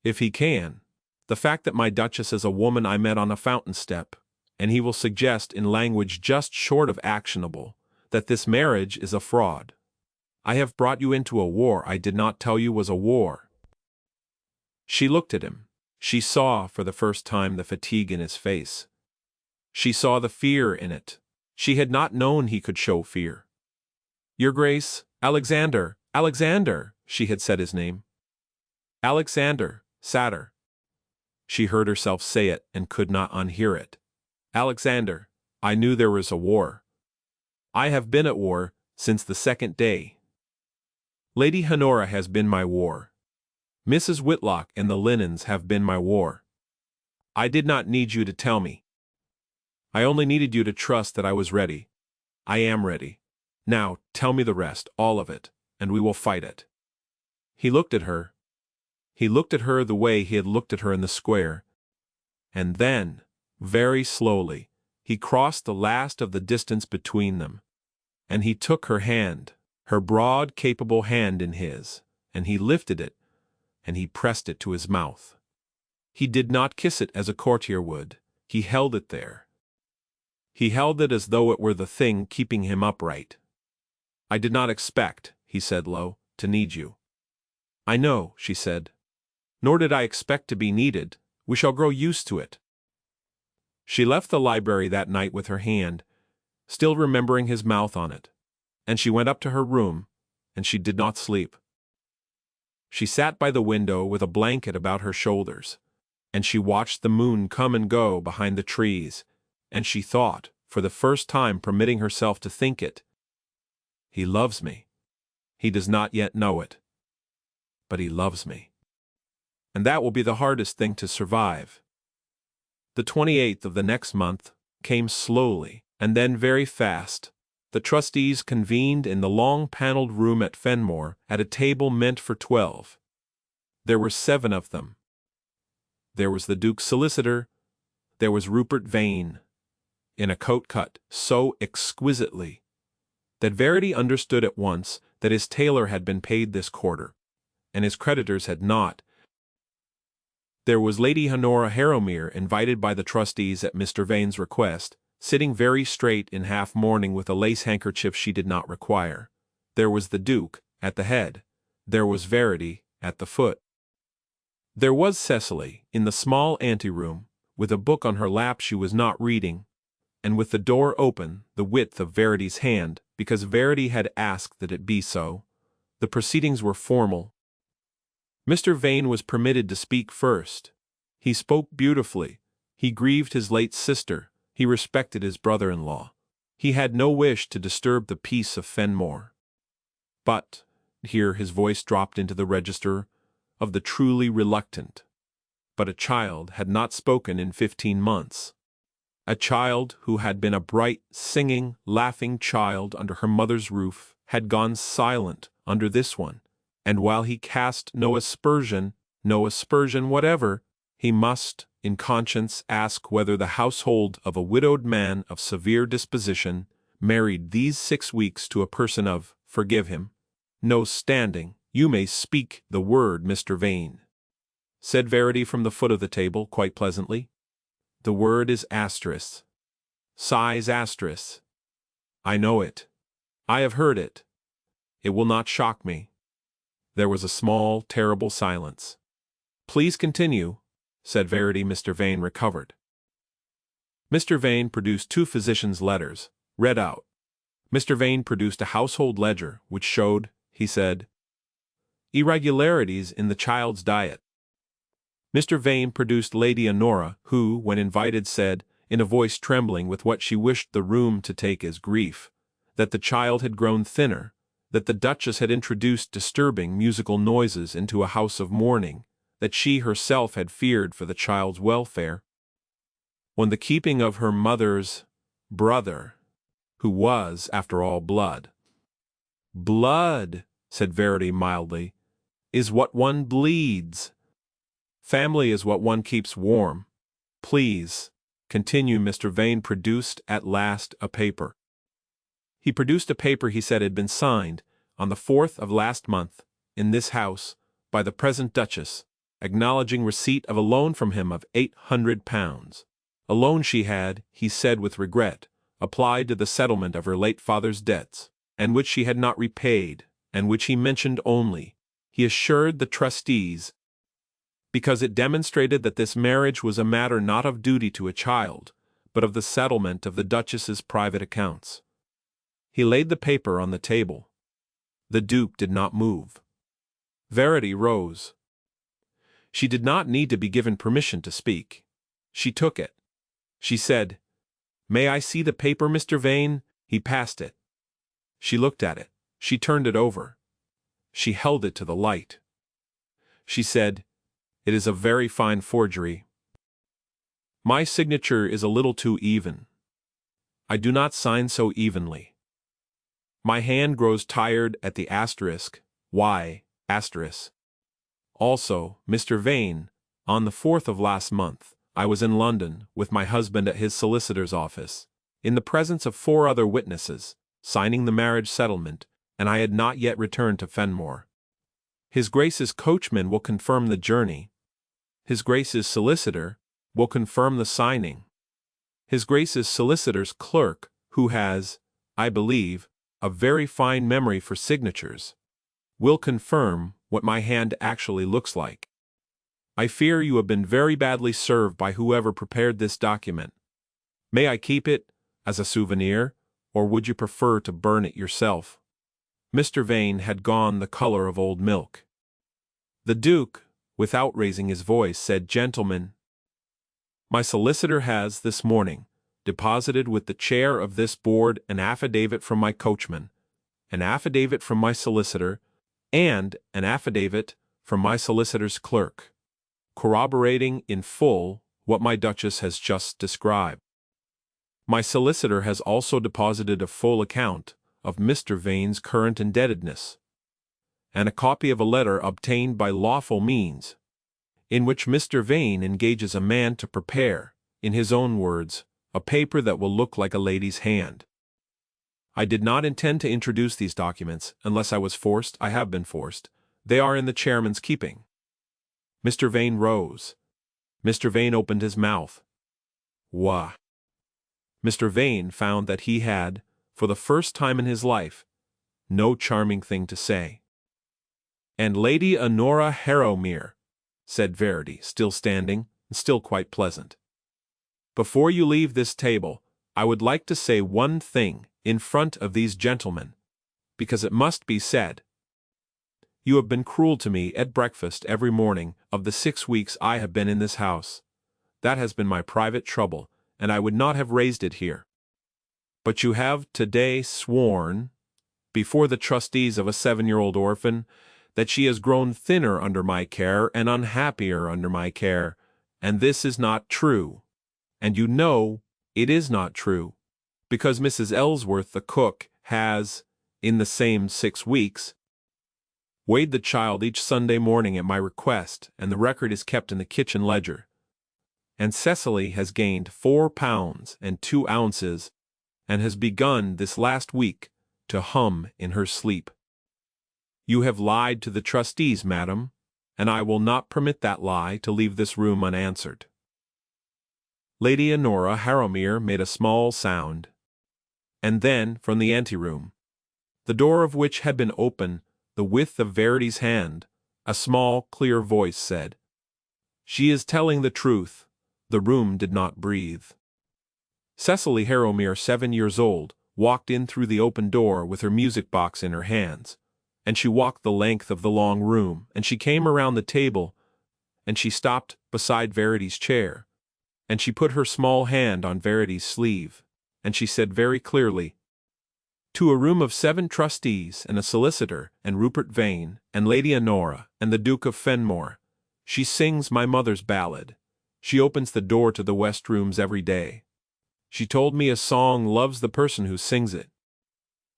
if he can, the fact that my Duchess is a woman I met on a fountain step, and he will suggest in language just short of actionable that this marriage is a fraud. I have brought you into a war I did not tell you was a war." She looked at him. She saw for the first time the fatigue in his face. She saw the fear in it. She had not known he could show fear. "Your Grace, Alexander, Alexander," she had said his name. "Alexander, Satyr." She heard herself say it and could not unhear it. "Alexander, I knew there was a war. I have been at war since the 2nd day. Lady Honora has been my war. Mrs. Whitlock and the Linens have been my war. I did not need you to tell me. I only needed you to trust that I was ready. I am ready. Now, tell me the rest, all of it, and we will fight it." He looked at her. He looked at her the way he had looked at her in the square. And then, very slowly, he crossed the last of the distance between them. And he took her hand, her broad, capable hand in his, and he lifted it, and he pressed it to his mouth. He did not kiss it as a courtier would. He held it there. He held it as though it were the thing keeping him upright. "I did not expect," he said low, "to need you." "I know," she said. "Nor did I expect to be needed. We shall grow used to it." She left the library that night with her hand, still remembering his mouth on it, and she went up to her room, and she did not sleep. She sat by the window with a blanket about her shoulders, and she watched the moon come and go behind the trees, and she thought, for the first time permitting herself to think it, "He loves me. He does not yet know it. But he loves me. And that will be the hardest thing to survive." The 28th of the next month came slowly, and then very fast. The trustees convened in the long paneled room at Fenmore at a table meant for 12. There were 7 of them. There was the Duke's solicitor. There was Rupert Vane, in a coat cut so exquisitely that Verity understood at once that his tailor had been paid this quarter, and his creditors had not. There was Lady Honora Harrowmere, invited by the trustees at Mr. Vane's request, sitting very straight in half-mourning with a lace handkerchief she did not require. There was the Duke, at the head. There was Verity, at the foot. There was Cecily, in the small anteroom, with a book on her lap she was not reading, and with the door open, the width of Verity's hand, because Verity had asked that it be so. The proceedings were formal. Mr. Vane was permitted to speak first. He spoke beautifully. He grieved his late sister. He respected his brother-in-law. He had no wish to disturb the peace of Fenmore. But, here his voice dropped into the register of the truly reluctant. But a child had not spoken in 15 months. A child who had been a bright, singing, laughing child under her mother's roof had gone silent under this one. And while he cast no aspersion whatever, he must, in conscience, ask whether the household of a widowed man of severe disposition, married these 6 weeks to a person of, forgive him, no standing. "You may speak the word, Mr. Vane," said Verity from the foot of the table, quite pleasantly. "The word is asterisk. Size asterisk. I know it. I have heard it. It will not shock me." There was a small, terrible silence. "Please continue," said Verity. Mr. Vane recovered. Mr. Vane produced 2 physicians' letters, read out. Mr. Vane produced a household ledger, which showed, he said, irregularities in the child's diet. Mr. Vane produced Lady Honora, who, when invited, said, in a voice trembling with what she wished the room to take as grief, that the child had grown thinner, that the Duchess had introduced disturbing musical noises into a house of mourning, that she herself had feared for the child's welfare. When the keeping of her mother's brother, who was, after all, blood. "Blood," said Verity mildly, "is what one bleeds. Family is what one keeps warm. Please, continue." Mr. Vane produced at last a paper. He produced a paper he said had been signed, on the 4th of last month, in this house, by the present Duchess, acknowledging receipt of a loan from him of £800. A loan she had, he said with regret, applied to the settlement of her late father's debts, and which she had not repaid, and which he mentioned only, he assured the trustees, because it demonstrated that this marriage was a matter not of duty to a child, but of the settlement of the Duchess's private accounts. He laid the paper on the table. The Duke did not move. Verity rose. She did not need to be given permission to speak. She took it. She said, "May I see the paper, Mr. Vane?" He passed it. She looked at it. She turned it over. She held it to the light. She said, "It is a very fine forgery. My signature is a little too even. I do not sign so evenly. My hand grows tired at the asterisk, Y, Asterisk. Also, Mr. Vane, on the 4th of last month, I was in London with my husband at his solicitor's office, in the presence of 4 other witnesses, signing the marriage settlement, and I had not yet returned to Fenmore. His Grace's coachman will confirm the journey. His Grace's solicitor will confirm the signing. His Grace's solicitor's clerk, who has, I believe, a very fine memory for signatures, will confirm what my hand actually looks like. I fear you have been very badly served by whoever prepared this document. May I keep it as a souvenir, or would you prefer to burn it yourself? Mr. Vane had gone the color of old milk. The Duke, without raising his voice, said, "Gentlemen, my solicitor has, this morning, deposited with the chair of this board an affidavit from my coachman, an affidavit from my solicitor, and an affidavit from my solicitor's clerk, corroborating in full what my Duchess has just described. My solicitor has also deposited a full account of Mr. Vane's current indebtedness, and a copy of a letter obtained by lawful means, in which Mr. Vane engages a man to prepare, in his own words, a paper that will look like a lady's hand. I did not intend to introduce these documents unless I was forced. I have been forced. They are in the chairman's keeping." Mr. Vane rose. Mr. Vane opened his mouth. Wah! Mr. Vane found that he had, for the first time in his life, no charming thing to say. "And Lady Honora Harrowmere," said Verity, still standing, and still quite pleasant. "Before you leave this table, I would like to say one thing in front of these gentlemen, because it must be said. You have been cruel to me at breakfast every morning of the 6 weeks I have been in this house. That has been my private trouble, and I would not have raised it here. But you have today sworn, before the trustees of a 7-year-old orphan, that she has grown thinner under my care and unhappier under my care, and this is not true. And you know it is not true, because Mrs. Ellsworth, the cook, has, in the same 6 weeks, weighed the child each Sunday morning at my request, and the record is kept in the kitchen ledger. And Cecily has gained 4 pounds and 2 ounces, and has begun this last week to hum in her sleep. You have lied to the trustees, madam, and I will not permit that lie to leave this room unanswered." Lady Honora Harrowmere made a small sound, and then, from the anteroom, the door of which had been open the width of Verity's hand, a small, clear voice said, "She is telling the truth." The room did not breathe. Cecily Harrowmere, 7 years old, walked in through the open door with her music box in her hands, and she walked the length of the long room, and she came around the table, and she stopped beside Verity's chair, and she put her small hand on Verity's sleeve, and she said very clearly, "To a room of 7 trustees and a solicitor and Rupert Vane and Lady Honora and the Duke of Fenmore, she sings my mother's ballad. She opens the door to the west rooms every day. She told me a song loves the person who sings it.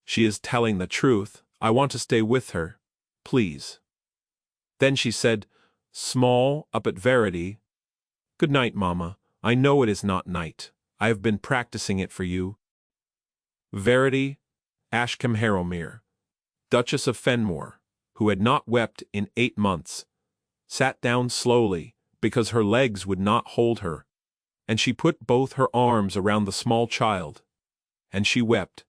She is telling the truth. I want to stay with her, please." Then she said, small up at Verity, "Good night, Mamma. I know it is not night. I have been practicing it for you." Verity Ashcombe Harrowmere, Duchess of Fenmore, who had not wept in 8 months, sat down slowly, because her legs would not hold her, and she put both her arms around the small child, and she wept.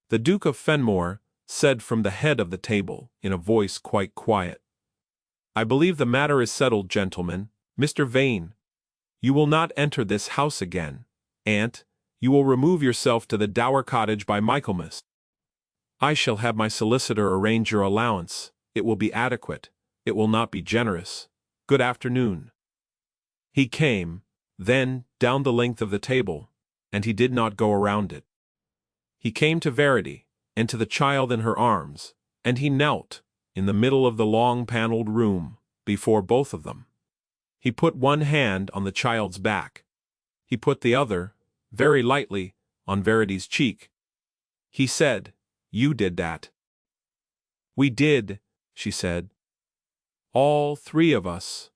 The Duke of Fenmore said from the head of the table, in a voice quite quiet, "I believe the matter is settled, gentlemen. Mr. Vane, you will not enter this house again. Aunt, you will remove yourself to the Dower Cottage by Michaelmas. I shall have my solicitor arrange your allowance. It will be adequate. It will not be generous. Good afternoon." He came, then, down the length of the table, and he did not go around it. He came to Verity, and to the child in her arms, and he knelt, in the middle of the long paneled room, before both of them. He put one hand on the child's back. He put the other, very lightly, on Verity's cheek. He said, "You did that." "We did," she said. All three of us.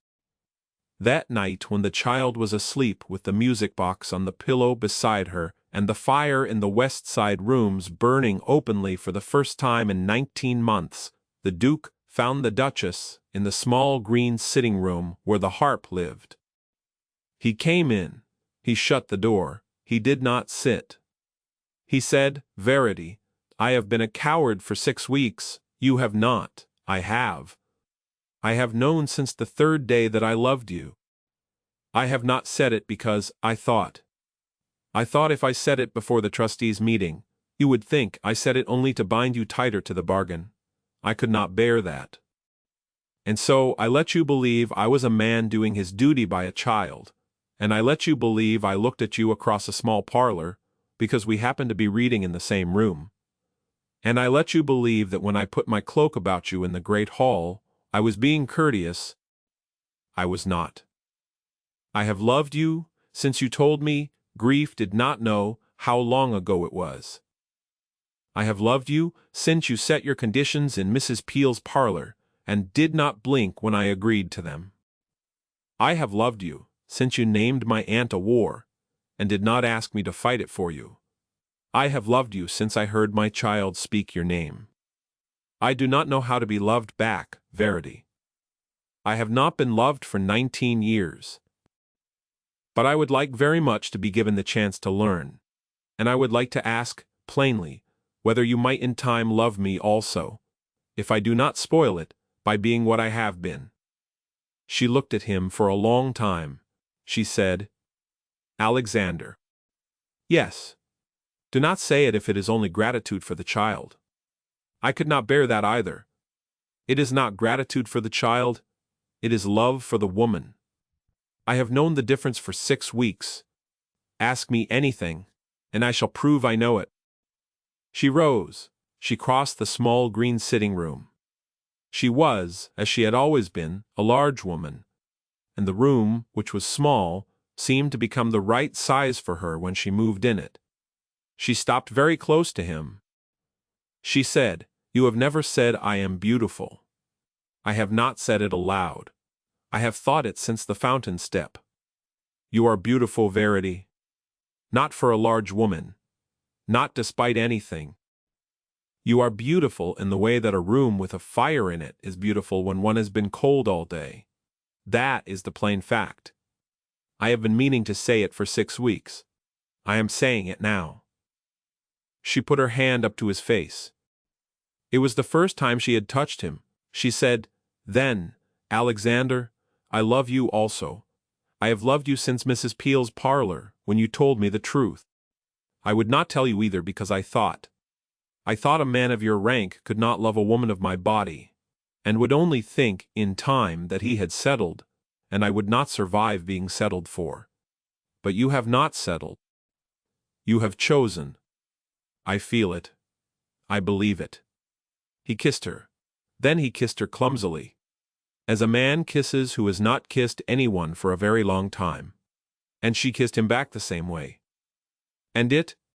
That night when the child was asleep with the music box on the pillow beside her and the fire in the West Side rooms burning openly for the first time in 19 months, the Duke found the Duchess in the small green sitting room where the harp lived. He came in. He shut the door. He did not sit. He said, "Verity, I have been a coward for 6 weeks. You have not. I have. I have known since the 3rd day that I loved you. I have not said it because I thought if I said it before the trustees' meeting, you would think I said it only to bind you tighter to the bargain. I could not bear that. And so I let you believe I was a man doing his duty by a child, and I let you believe I looked at you across a small parlor, because we happened to be reading in the same room. And I let you believe that when I put my cloak about you in the great hall, I was being courteous. I was not. I have loved you since you told me grief did not know how long ago it was. I have loved you since you set your conditions in Mrs. Peel's parlor and did not blink when I agreed to them. I have loved you since you named my aunt a war and did not ask me to fight it for you. I have loved you since I heard my child speak your name. I do not know how to be loved back, Verity. I have not been loved for 19 years. But I would like very much to be given the chance to learn, and I would like to ask, plainly, whether you might in time love me also, if I do not spoil it by being what I have been." She looked at him for a long time. She said, "Alexander." "Yes. Do not say it if it is only gratitude for the child. I could not bear that either. It is not gratitude for the child, it is love for the woman. I have known the difference for 6 weeks. Ask me anything, and I shall prove I know it." She rose. She crossed the small green sitting room. She was, as she had always been, a large woman, and the room, which was small, seemed to become the right size for her when she moved in it. She stopped very close to him. She said, "You have never said I am beautiful." "I have not said it aloud. I have thought it since the fountain step. You are beautiful, Verity. Not for a large woman. Not despite anything. You are beautiful in the way that a room with a fire in it is beautiful when one has been cold all day. That is the plain fact. I have been meaning to say it for 6 weeks. I am saying it now." She put her hand up to his face. It was the first time she had touched him. She said, "Then, Alexander, I love you also. I have loved you since Mrs. Peel's parlor, when you told me the truth. I would not tell you either because I thought a man of your rank could not love a woman of my body, and would only think, in time, that he had settled, and I would not survive being settled for. But you have not settled. You have chosen. I feel it. I believe it." He kissed her. Then he kissed her clumsily, as a man kisses who has not kissed anyone for a very long time. And she kissed him back the same way. And it